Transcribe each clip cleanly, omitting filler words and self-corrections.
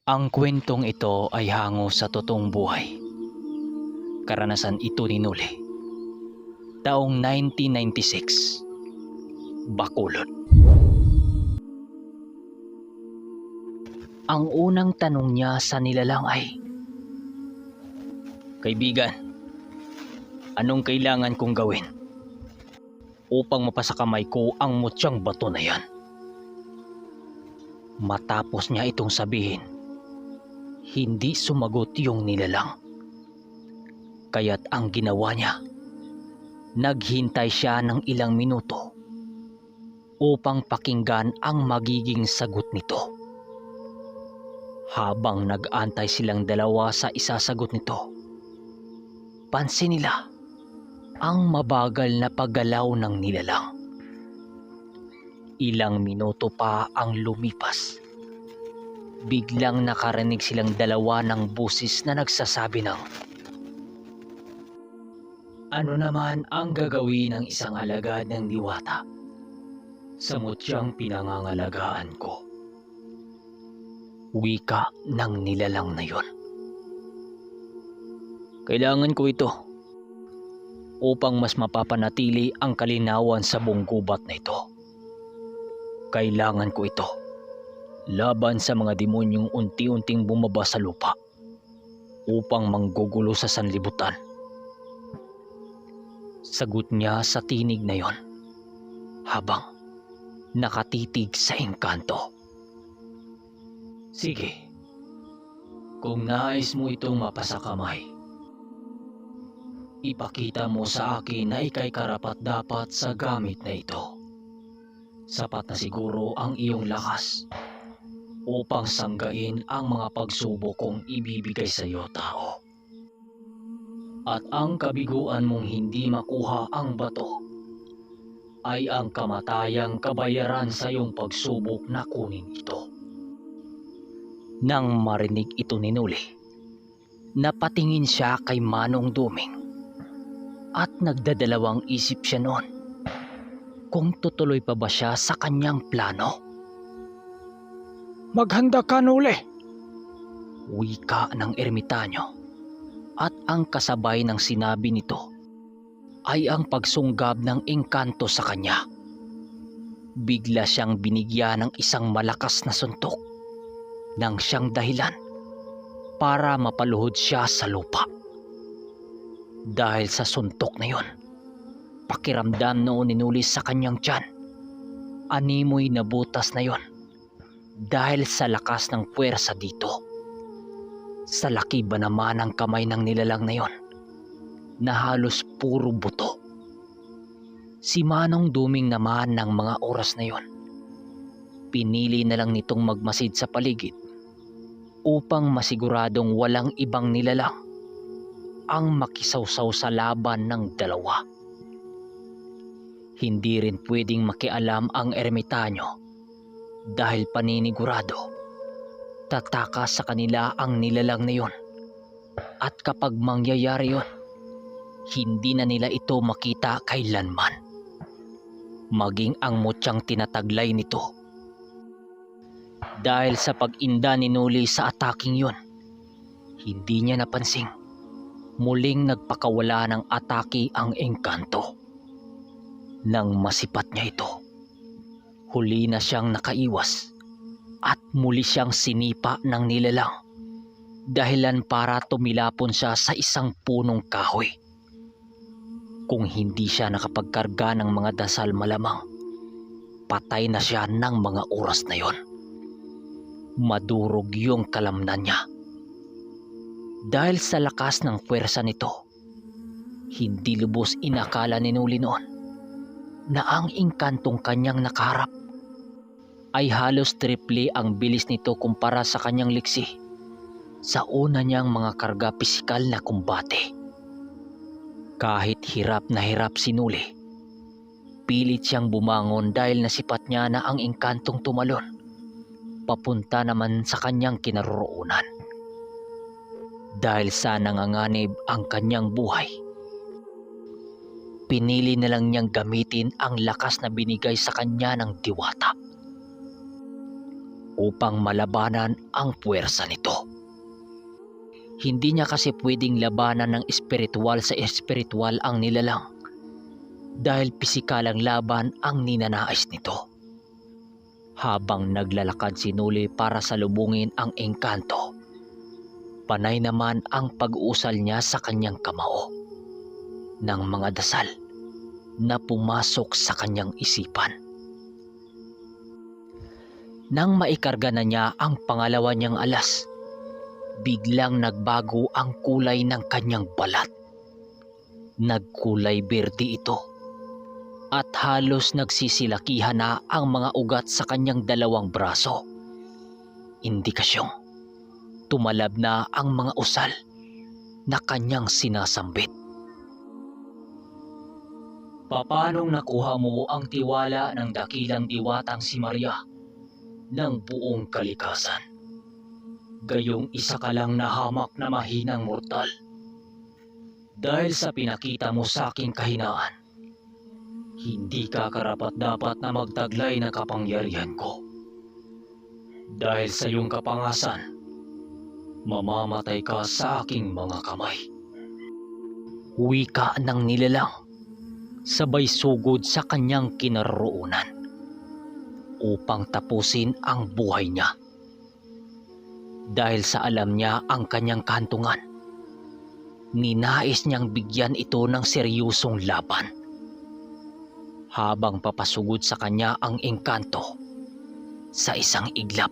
Ang kwentong ito ay hango sa totoong buhay. Karanasan ito ni Nuli. Taong 1996, Bacolod. Ang unang tanong niya sa nilalang ay, "Kaibigan, anong kailangan kong gawin upang mapasakamay ko ang mutyang bato na yan?" Matapos niya itong sabihin, hindi sumagot yung nilalang. Kaya't ang ginawa niya, naghintay siya ng ilang minuto upang pakinggan ang magiging sagot nito. Habang nag-aantay silang dalawa sa isasagot nito, pansin nila ang mabagal na paggalaw ng nilalang. Ilang minuto pa ang lumipas. Biglang nakarinig silang dalawa ng busis na nagsasabi ng, "Ano naman ang gagawin ng isang alagad ng diwata sa mutyang pinangangalagaan ko?" Wika ng nilalang na yon. "Kailangan ko ito upang mas mapapanatili ang kalinawan sa buong gubat na ito. Kailangan ko ito laban sa mga demonyong unti-unting bumaba sa lupa upang manggugulo sa sanlibutan." Sagot niya sa tinig na yon habang nakatitig sa engkanto. "Sige, kung nais mo itong mapasakamay, ipakita mo sa akin na ika'y karapat-dapat sa gamit na ito. Sapat na siguro ang iyong lakas upang sanggain ang mga pagsubok kong ibibigay sa iyo, tao. At ang kabiguan mong hindi makuha ang bato ay ang kamatayang kabayaran sa iyong pagsubok na kunin ito." Nang marinig ito ni Nuli, napatingin siya kay Manong Duming at nagdadalawang isip siya noon kung tutuloy pa ba siya sa kanyang plano. "Maghanda ka, Nuli!" Wika ng ermitanyo, at ang kasabay ng sinabi nito ay ang pagsunggab ng engkanto sa kanya. Bigla siyang binigyan ng isang malakas na suntok nang siyang dahilan para mapaluhod siya sa lupa. Dahil sa suntok na yon, pakiramdam noon ni Nuli sa kanyang tiyan, animoy na butas na yon dahil sa lakas ng puwersa dito. Sa laki ba naman ang kamay ng nilalang na yon na halos puro buto. Si Manong Duming naman ng mga oras na yon, pinili na lang nitong magmasid sa paligid upang masiguradong walang ibang nilalang ang makisawsaw sa laban ng dalawa. Hindi rin pwedeng makialam ang ermitanyo dahil paninigurado tatakas sa kanila ang nilalang na yon, at kapag mangyayari yon, hindi na nila ito makita kailanman, maging ang mutyang tinataglay nito. Dahil sa pag-inda ni Nuli sa ataking yon, hindi niya napansing muling nagpakawala ng atake ang engkanto. Nang masipat niya ito, huli na siyang nakaiwas at muli siyang sinipa ng nilalang, dahilan para tumilapon siya sa isang punong kahoy. Kung hindi siya nakapagkarga ng mga dasal, malamang patay na siya ng mga oras na yon. Madurog yung kalamnan niya. Dahil sa lakas ng puwersa nito, hindi lubos inakala ni Nuli noon na ang engkantong kanyang nakaharap ay halos triple ang bilis nito kumpara sa kanyang liksi sa una niyang mga karga pisikal na kumbate. Kahit hirap na hirap si Nuli, pilit siyang bumangon dahil nasipat niya na ang engkantong tumalon papunta naman sa kanyang kinaroroonan. Dahil sa nanganganib ang kanyang buhay, pinili na lang niyang gamitin ang lakas na binigay sa kanya ng diwata. upang malabanan ang puwersa nito. Hindi niya kasi pwedeng labanan ng espiritual sa espiritual ang nilalang dahil pisikalang laban ang ninanais nito. Habang naglalakad si Noli para salubungin ang engkanto, panay naman ang pag-uusal niya sa kanyang kamao ng mga dasal na pumasok sa kanyang isipan. Nang maikarga na niya ang pangalawa niyang alas, biglang nagbago ang kulay ng kanyang balat. Nagkulay berde ito at halos nagsisilakihan na ang mga ugat sa kanyang dalawang braso. Indikasyong tumalab na ang mga usal na kanyang sinasambit. Papanong nakuha mo ang tiwala ng dakilang diwatang si Maria ng buong kalikasan? Gayong isa ka lang nahamak na mahinang mortal. Dahil sa pinakita mo sa aking kahinaan, hindi ka karapat-dapat na magtaglay ng kapangyarihan ko. Dahil sa iyong kapangasan, mamamatay ka sa aking mga kamay. Wika ng nilalang, sabay sugod sa kanyang kinaroroonan upang tapusin ang buhay niya. Dahil sa alam niya ang kanyang kahantungan, ninais niyang bigyan ito ng seryosong laban. Habang papasugod sa kanya ang engkanto, sa isang iglap,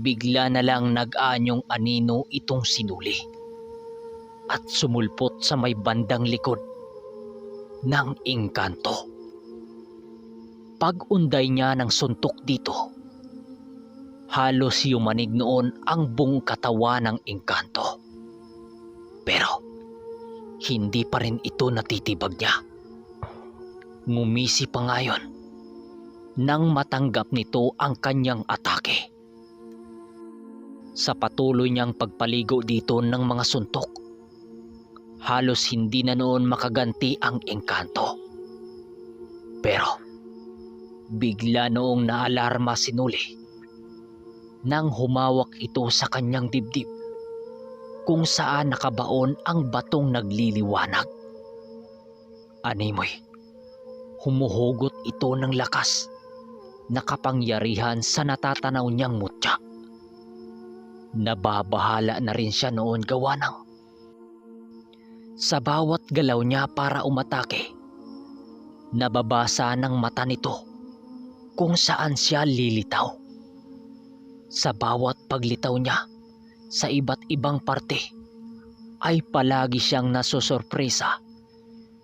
bigla na lang nag-anyong anino itong sinuli at sumulpot sa may bandang likod ng engkanto. Pag-unday niya ng suntok dito, halos yumanig noon ang buong katawan ng engkanto. Pero hindi pa rin ito natitibag niya. Ngumisi pa ngayon nang matanggap nito ang kanyang atake. Sa patuloy niyang pagpaligo dito ng mga suntok, halos hindi na noon makaganti ang engkanto. Pero bigla noong naalarma si Noli nang humawak ito sa kanyang dibdib kung saan nakabaon ang batong nagliliwanag. Animoy, humuhugot ito ng lakas na kapangyarihan sa natatanaw niyang mutya. Nababahala na rin siya noon gawa ng sa bawat galaw niya para umatake, nababasa ng mata nito kung saan siya lilitaw. Sa bawat paglitaw niya sa iba't ibang parte ay palagi siyang nasusurpresa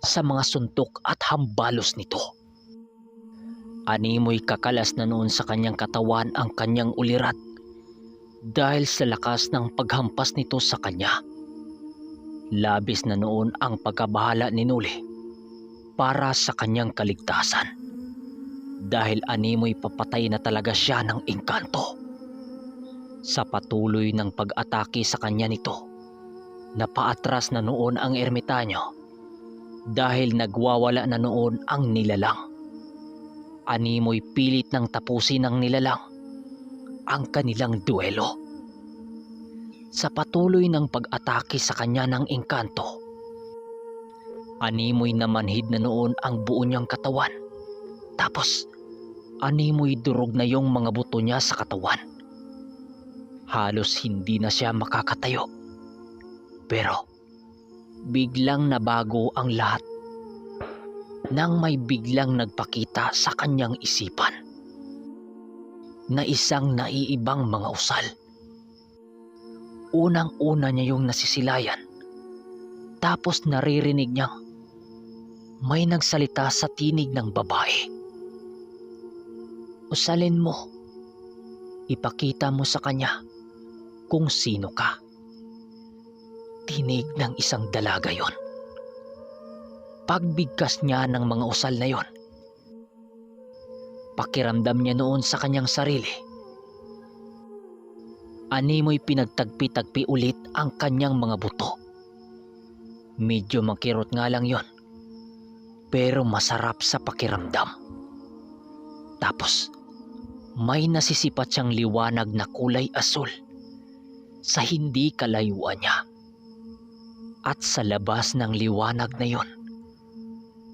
sa mga suntok at hambalos nito. Animoy kakalas na noon sa kanyang katawan ang kanyang ulirat dahil sa lakas ng paghampas nito sa kanya. Labis na noon ang pagkabahala ni Noli para sa kanyang kaligtasan dahil animoy papatay na talaga siya ng engkanto. Sa patuloy ng pag-atake sa kanya nito, napaatras na noon ang ermitanyo dahil nagwawala na noon ang nilalang. Animoy pilit ng tapusin ng nilalang ang kanilang duelo. Sa patuloy ng pag-atake sa kanya ng engkanto, animoy namanhid na noon ang buo niyang katawan. Tapos animoy durog na yung mga buto niya sa katawan. Halos hindi na siya makakatayo. Pero biglang nabago ang lahat nang may biglang nagpakita sa kanyang isipan na isang naiibang mga usal. Unang-una niya yung nasisilayan, tapos naririnig niyang may nagsalita sa tinig ng babae. Usalin mo, ipakita mo sa kanya kung sino ka. Tinig ng isang dalaga yon. Pagbigkas niya ng mga usal na yon, pakiramdam niya noon sa kanyang sarili, animoy pinagtagpi-tagpi ulit ang kanyang mga buto. Medyo makirot nga lang yon, pero masarap sa pakiramdam. Tapos may nasisipat siyang liwanag na kulay asul sa hindi kalayuan niya. At sa labas ng liwanag na yon,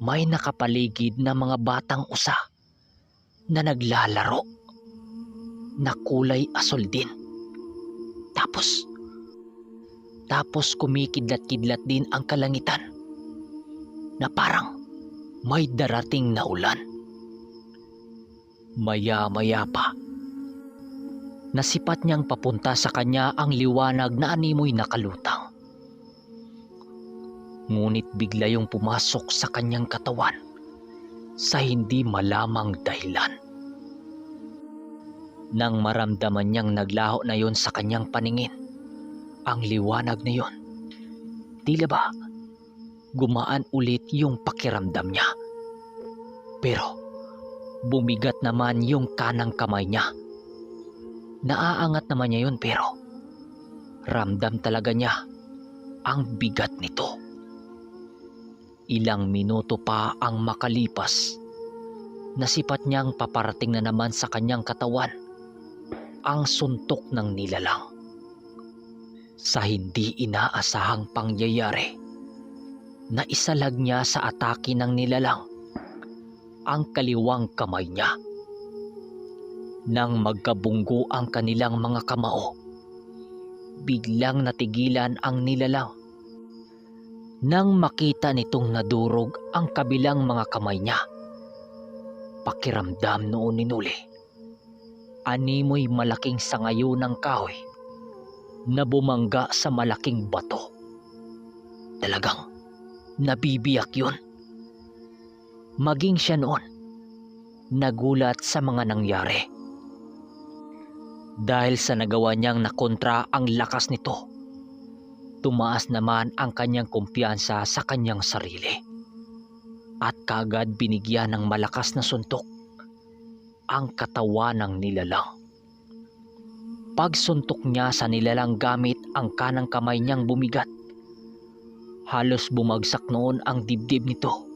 may nakapaligid na mga batang usa na naglalaro na kulay asul din. Tapos kumikidlat-kidlat din ang kalangitan na parang may darating na ulan. Maya-maya pa, nasipat niyang papunta sa kanya ang liwanag na animoy nakalutang. Ngunit bigla yung pumasok sa kanyang katawan sa hindi malamang dahilan. Nang maramdaman niyang naglaho na yon sa kanyang paningin, ang liwanag na yon, tila ba gumaan ulit yung pakiramdam niya. Pero bumigat naman yung kanang kamay niya. Naaangat naman niya yun pero ramdam talaga niya ang bigat nito. Ilang minuto pa ang makalipas, nasipat niyang paparating na naman sa kanyang katawan ang suntok ng nilalang. Sa hindi inaasahang pangyayari, naisalag niya sa atake ng nilalang ang kaliwang kamay niya. Nang magkabunggo ang kanilang mga kamao, biglang natigilan ang nilalang. Nang makita nitong nadurog ang kabilang mga kamay niya, pakiramdam noon ni Nuli, animoy malaking sangayo ng kahoy na bumangga sa malaking bato. Talagang nabibiyak yun. Maging siya noon, nagulat sa mga nangyari. Dahil sa nagawa niyang nakontra ang lakas nito, tumaas naman ang kanyang kumpiyansa sa kanyang sarili. At kaagad binigyan ng malakas na suntok ang katawan ng nilalang. Pagsuntok niya sa nilalang gamit ang kanang kamay niyang bumigat, halos bumagsak noon ang dibdib nito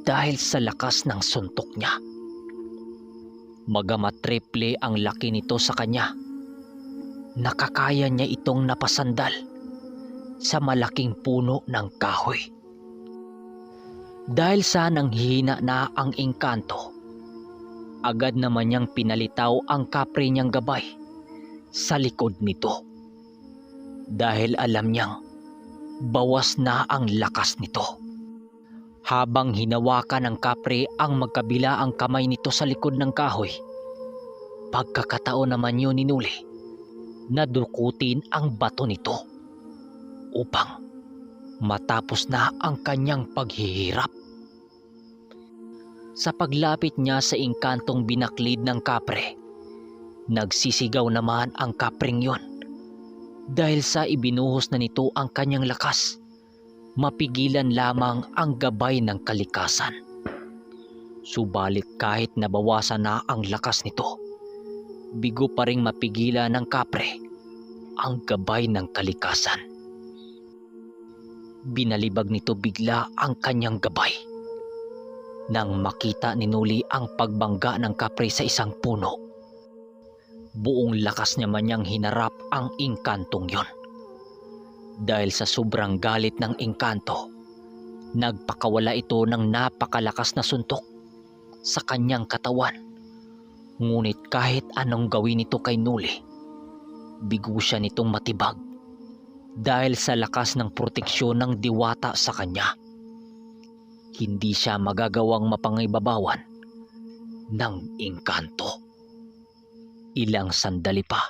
dahil sa lakas ng suntok niya. Bagamat triple ang laki nito sa kanya, nakakaya niya itong napasandal sa malaking puno ng kahoy. Dahil sa nanghihina na ang engkanto, agad naman niyang pinalitaw ang kapre niyang gabay sa likod nito. Dahil alam niyang bawas na ang lakas nito. Habang hinawakan ng kapre ang magkabila ang kamay nito sa likod ng kahoy, pagkakataon naman yun ni Nuli na dukutin ang bato nito upang matapos na ang kanyang paghihirap. Sa paglapit niya sa engkantong binaklid ng kapre, nagsisigaw naman ang kapring yon dahil sa ibinuhos na nito ang kanyang lakas. Mapigilan lamang ang gabay ng kalikasan. Subalit kahit nabawasan na ang lakas nito, bigo pa ring mapigilan ng kapre ang gabay ng kalikasan. Binalibag nito bigla ang kanyang gabay. Nang makita ni Nuli ang pagbangga ng kapre sa isang puno, buong lakas niya man niyang hinarap ang engkantong yon. Dahil sa sobrang galit ng engkanto, nagpakawala ito ng napakalakas na suntok sa kanyang katawan. Ngunit kahit anong gawin nito kay Nuli, bigo siya nitong matibag dahil sa lakas ng proteksyon ng diwata sa kanya. Hindi siya magagawang mapangibabawan ng engkanto. Ilang sandali pa,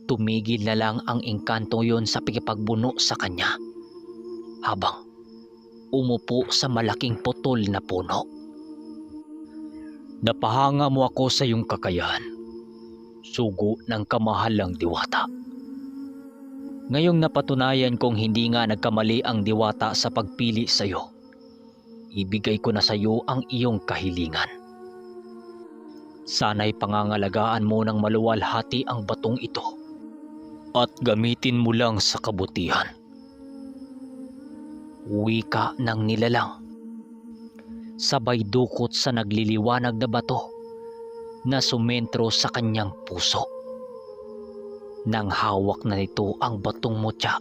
tumigil na lang ang engkanto yon sa pagpagbuno sa kanya habang umupo sa malaking putol na puno. Napahanga mo ako sa iyong kakayahan, sugo ng kamahalang diwata. Ngayong napatunayan kong hindi nga nagkamali ang diwata sa pagpili sa iyo, ibigay ko na sa iyo ang iyong kahilingan. Sana'y pangangalagaan mo ng maluwalhati ang batong ito at gamitin mo lang sa kabutihan. Wika ng nilalang. Sabay dukot sa nagliliwanag na bato na sumentro sa kanyang puso. Nang hawak na nito ang batong mutya,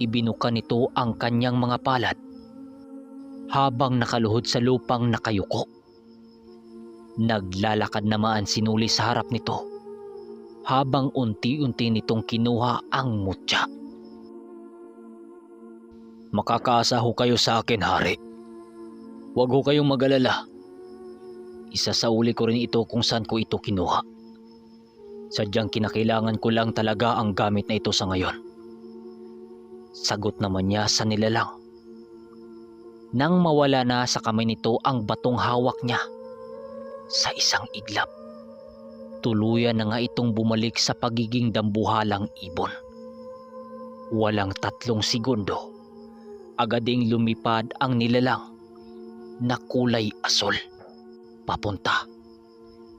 ibinuka nito ang kanyang mga palad habang nakaluhod sa lupang nakayuko. Naglalakad naman si Nuli sa harap nito habang unti-unti nitong kinuha ang mutya. "Makakaasa ho kayo sa akin, hari. Huwag ho kayong mag-alala. Isasauli ko rin ito kung saan ko ito kinuha. Sadyang kinakailangan ko lang talaga ang gamit na ito sa ngayon." Sagot naman niya sa nilalang. Nang mawala na sa kamay nito ang batong hawak niya, sa isang iglap, tuluyan na nga itong bumalik sa pagiging dambuhalang ibon. Walang 3 segundo, agading lumipad ang nilalang na kulay asol papunta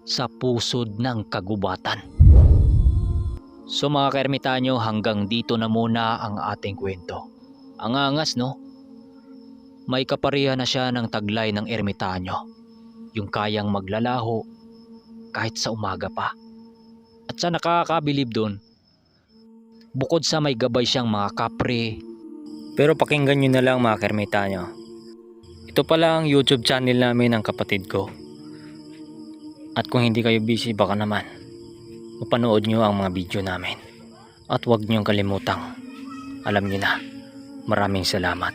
sa pusod ng kagubatan. So mga kaermitanyo, hanggang dito na muna ang ating kwento. Ang angas, no? May kaparihan na siya ng taglay ng ermitanyo, yung kayang maglalaho kahit sa umaga pa. At sa nakakabilib doon, bukod sa may gabay siyang mga kapre, pero pakinggan nyo na lang mga kaermitanyo. Ito pala ang YouTube channel namin ng kapatid ko. At kung hindi kayo busy, baka naman mapanood nyo ang mga video namin. At huwag nyo kalimutang, alam nyo na, maraming salamat.